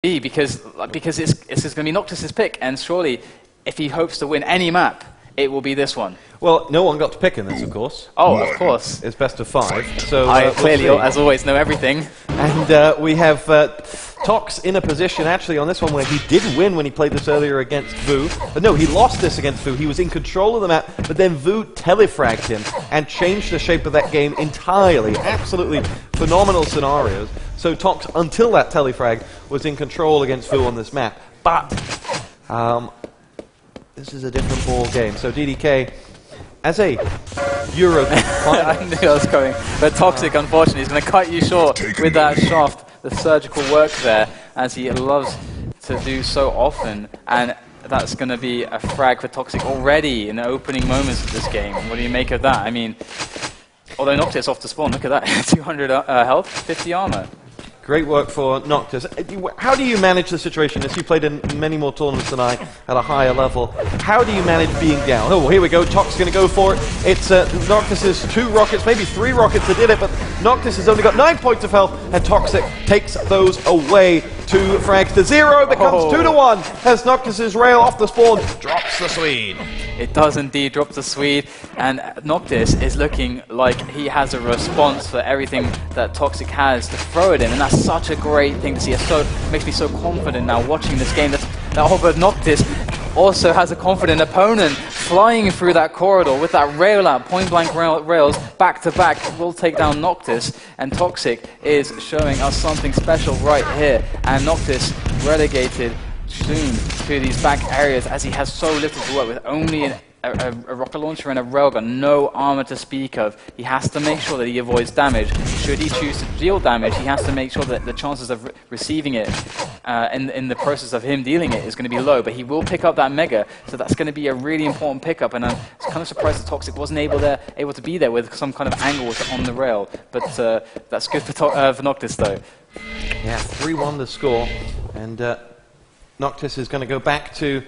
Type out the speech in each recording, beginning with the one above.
Because it's going to be Noctis' pick, and surely if he hopes to win any map, it will be this one. Well, no one got to pick in this, of course. Oh, of course. It's best of 5. So I clearly, as always, know everything. And we have Tox in a position, actually, on this one where he did win when he played this earlier against Vu. But no, he lost this against Vu. He was in control of the map, but then Vu telefragged him and changed the shape of that game entirely. Absolutely phenomenal scenarios. So Tox, until that telefrag, was in control against Vu on this map. But this is a different ball game. So DDK, as a Euro... I knew I was coming. But Toxic, unfortunately, is going to cut you short with that shaft. The surgical work there, as he loves to do so often. And that's going to be a frag for Toxic already in the opening moments of this game. What do you make of that? I mean, although Noctis off the spawn, look at that. 200 health, 50 armor. Great work for Noctis. How do you manage the situation? As you played in many more tournaments than I at a higher level, how do you manage being down? Oh, here we go. Tox going to go for it. It's Noctis's 2 rockets, maybe 3 rockets that did it, but Noctis has only got 9 points of health, and Toxic takes those away. 2 frags to 0, becomes 2 to 1 as Noctis's rail off the spawn drops the Swede. It does indeed drop the Swede, and Noctis is looking like he has a response for everything that Toxic has to throw at him, and that's such a great thing to see. It makes me so confident now watching this game that Noctis also has a confident opponent flying through that corridor with that rail out, point-blank rails, back-to-back, will take down Noctis, and Toxic is showing us something special right here, and Noctis relegated soon to these back areas as he has so little to work with, only a rocket launcher and a railgun, no armor to speak of. He has to make sure that he avoids damage. Should he choose to deal damage, he has to make sure that the chances of receiving it in the process of him dealing it is going to be low, but he will pick up that Mega, so that's going to be a really important pickup, and I'm kind of surprised that Toxic wasn't able to be there with some kind of angle on the rail, but that's good for Noctis though. Yeah, 3-1 the score, and Noctis is going to go back to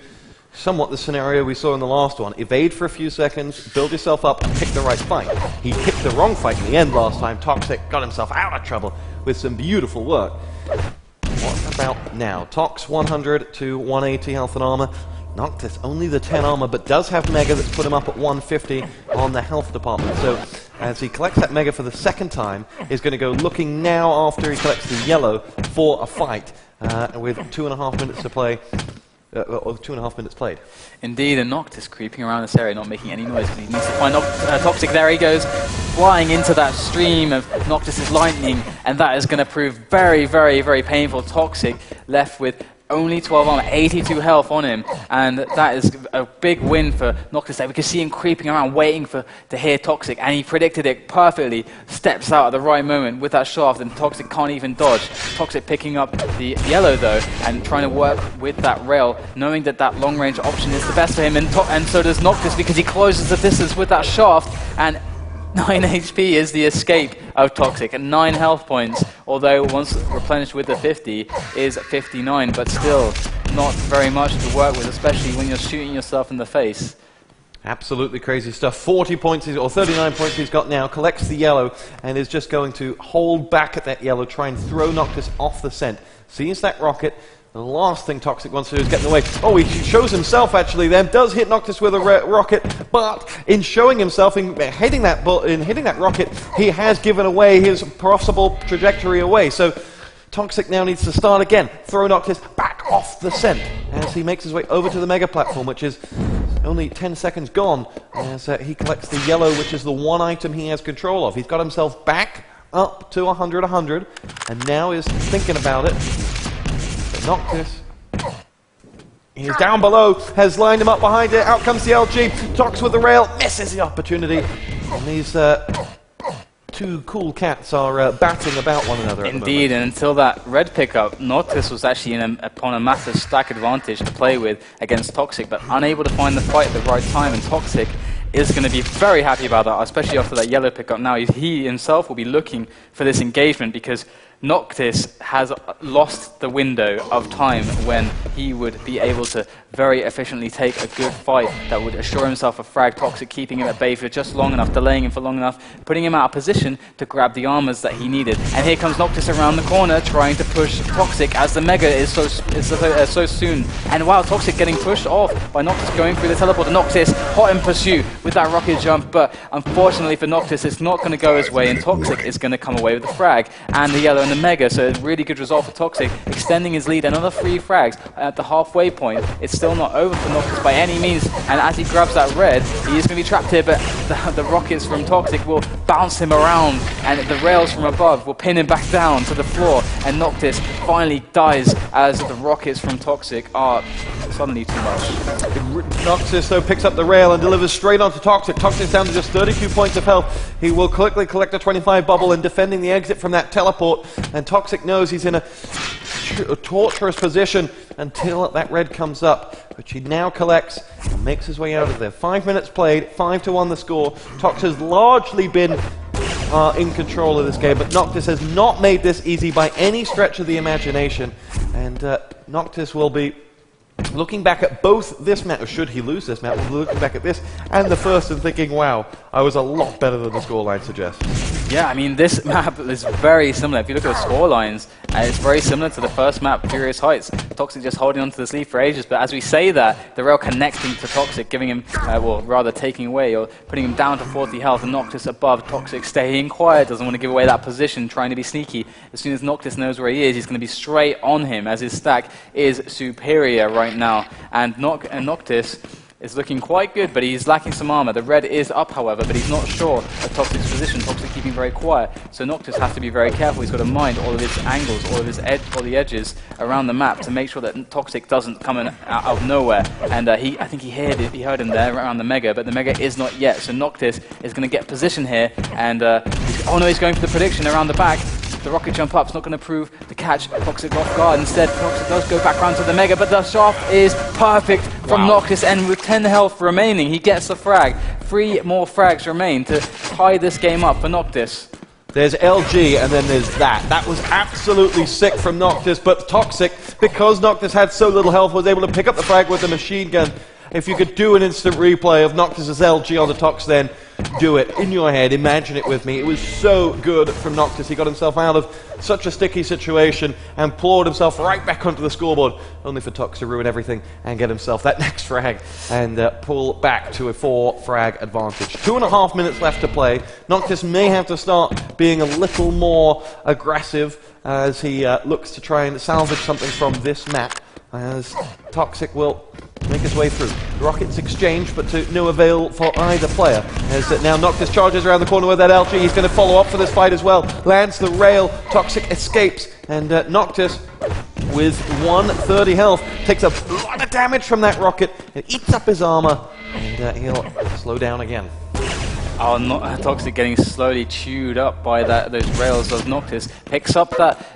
somewhat the scenario we saw in the last one. Evade for a few seconds, build yourself up, and pick the right fight. He picked the wrong fight in the end last time. Toxic got himself out of trouble with some beautiful work. What about now? Tox 100 to 180 health and armor. Noctis only the 10 armor, but does have Mega that's put him up at 150 on the health department. So as he collects that Mega for the second time, he's going to go looking now after he collects the yellow for a fight with 2.5 minutes to play. 2.5 minutes played. Indeed, and Noctis creeping around this area, not making any noise, because he needs to find Toxic. There he goes, flying into that stream of Noctis' lightning, and that is going to prove very, very, very painful. Toxic left with only 12 armor, 82 health on him, and that is a big win for Noctis there. We can see him creeping around, waiting to hear Toxic, and he predicted it perfectly, steps out at the right moment with that shaft, and Toxic can't even dodge. Toxic picking up the yellow, though, and trying to work with that rail, knowing that that long-range option is the best for him, and so does Noctis, because he closes the distance with that shaft, and 9 HP is the escape of Toxic, and 9 health points, although once replenished with the 50, is 59, but still not very much to work with, especially when you're shooting yourself in the face. Absolutely crazy stuff. 40 points, or 39 points he's got now, collects the yellow, and is just going to hold back at that yellow, try and throw Noctis off the scent. Sees that rocket. The last thing Toxic wants to do is get in the way. Oh, he shows himself actually then, does hit Noctis with a rocket, but in showing himself, in hitting that rocket, he has given away his possible trajectory away. So Toxic now needs to start again, throw Noctis back off the scent as he makes his way over to the Mega Platform, which is only 10 seconds gone, as he collects the yellow, which is the one item he has control of. He's got himself back up to 100, and now is thinking about it. Noctis, he's down below, has lined him up behind it, out comes the LG, Tox with the rail, misses the opportunity, and these 2 cool cats are batting about one another. Indeed, and until that red pickup, Noctis was actually upon a massive stack advantage to play with against Toxic, but unable to find the fight at the right time, and Toxic is going to be very happy about that, especially after that yellow pickup. Now he himself will be looking for this engagement, because Noctis has lost the window of time when he would be able to very efficiently take a good fight that would assure himself a frag. Toxic keeping him at bay for just long enough, delaying him for long enough, putting him out of position to grab the armors that he needed. And here comes Noctis around the corner trying to push Toxic as the Mega is so soon. And wow, Toxic getting pushed off by Noctis going through the teleporter. Noctis hot in pursuit with that rocket jump, but unfortunately for Noctis, it's not going to go his way, and Toxic is going to come away with the frag and the yellow and the Mega. So a really good result for Toxic, extending his lead another 3 frags at the halfway point. It's still not over for Noctis by any means, and as he grabs that red, he is going to be trapped here, but the rockets from Toxic will bounce him around, and the rails from above will pin him back down to the floor, and Noctis finally dies as the rockets from Toxic are suddenly too much. Noctis, though, picks up the rail and delivers straight onto Toxic. Toxic's down to just 32 points of health. He will quickly collect a 25 bubble and defending the exit from that teleport, and Toxic knows he's in a torturous position until that red comes up, which he now collects and makes his way out of there. 5 minutes played, 5-1 the score. Tox has largely been in control of this game, but Noctis has not made this easy by any stretch of the imagination, and Noctis will be looking back at both this map, or should he lose this map, we'll be looking back at this and the first and thinking, wow, I was a lot better than the scoreline suggests. Yeah, I mean, this map is very similar. If you look at the scorelines, it's very similar to the first map, Furious Heights. Toxic just holding onto this lead for ages, but as we say that, the rail connecting to Toxic, giving him, well, rather taking away or putting him down to 40 health, and Noctis above. Toxic staying quiet, doesn't want to give away that position, trying to be sneaky. As soon as Noctis knows where he is, he's going to be straight on him, as his stack is superior right now. And Noctis is looking quite good, but he's lacking some armor. The red is up, however, but he's not sure of Toxic's position. Toxic keeping very quiet, so Noctis has to be very careful. He's got to mind all of his angles, all the edges around the map to make sure that Toxic doesn't come in out of nowhere. And I think he heard him there around the Mega, but the Mega is not yet. So Noctis is going to get position here, and oh no, he's going for the prediction around the back. The rocket jump up is not going to prove to catch Toxic off guard. Instead, Toxic does go back round to the Mega, but the shaft is perfect from Noctis, and with 10 health remaining, he gets the frag. 3 more frags remain to tie this game up for Noctis. There's LG, and then there's that. That was absolutely sick from Noctis, but Toxic, because Noctis had so little health, was able to pick up the frag with the machine gun. If you could do an instant replay of Noctis' LG on the Tox, then do it in your head, imagine it with me. It was so good from Noctis. He got himself out of such a sticky situation and poured himself right back onto the scoreboard, only for Tox to ruin everything and get himself that next frag and pull back to a 4 frag advantage. 2.5 minutes left to play. Noctis may have to start being a little more aggressive as he looks to try and salvage something from this map, as Toxic will make his way through. The rockets exchange, but to no avail for either player. As now Noctis charges around the corner with that LG. He's going to follow up for this fight as well. Lands the rail. Toxic escapes, and Noctis, with 130 health, takes a lot of damage from that rocket. It eats up his armor, and he'll slow down again. Oh, Toxic getting slowly chewed up by those rails of Noctis. Picks up that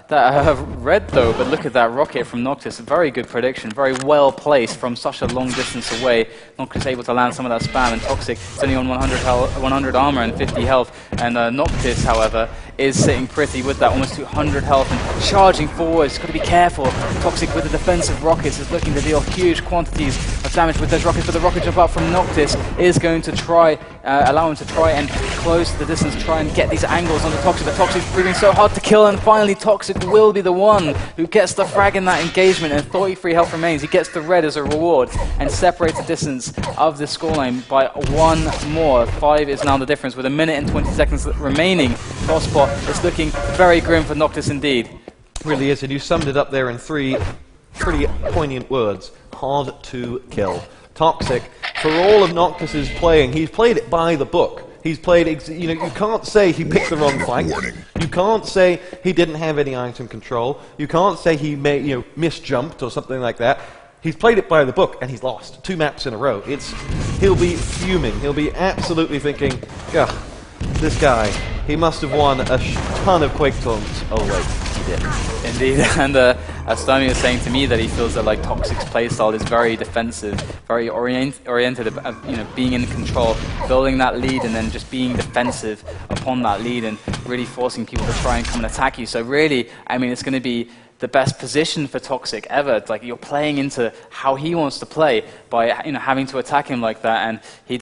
red though, but look at that rocket from Noctis. Very good prediction, very well placed from such a long distance away. Noctis able to land some of that spam, and Toxic is only on 100 armor and 50 health. And Noctis, however, is sitting pretty with that almost 200 health and charging forward. He's got to be careful. Toxic with the defensive rockets is looking to deal huge quantities of damage with those rockets, but the rocket jump up from Noctis is going to allow him to try and close the distance, try and get these angles onto Toxic, but Toxic's proving so hard to kill, and finally Toxic will be the one who gets the frag in that engagement, and 33 health remains. He gets the red as a reward and separates the distance of the scoreline by 1 more. 5 is now the difference with 1 minute and 20 seconds remaining. Top spot is looking very grim for Noctis indeed. Really is, and you summed it up there in 3 pretty poignant words. Hard to kill. Toxic, for all of Noctis' playing, he's played it by the book. He's played, you can't say he picked the wrong flank. You can't say he didn't have any item control. You can't say he misjumped or something like that. He's played it by the book, and he's lost 2 maps in a row. He'll be fuming. He'll be absolutely thinking, "Ugh, this guy, he must have won a ton of Quake taunts." Oh wait. he did. Indeed, and Stormy was saying to me that he feels that like Toxic's playstyle is very defensive, very oriented, being in control, building that lead, and then just being defensive upon that lead, and really forcing people to try and come and attack you. So really, I mean, it's going to be the best position for Toxic ever. It's like you're playing into how he wants to play by having to attack him like that, and he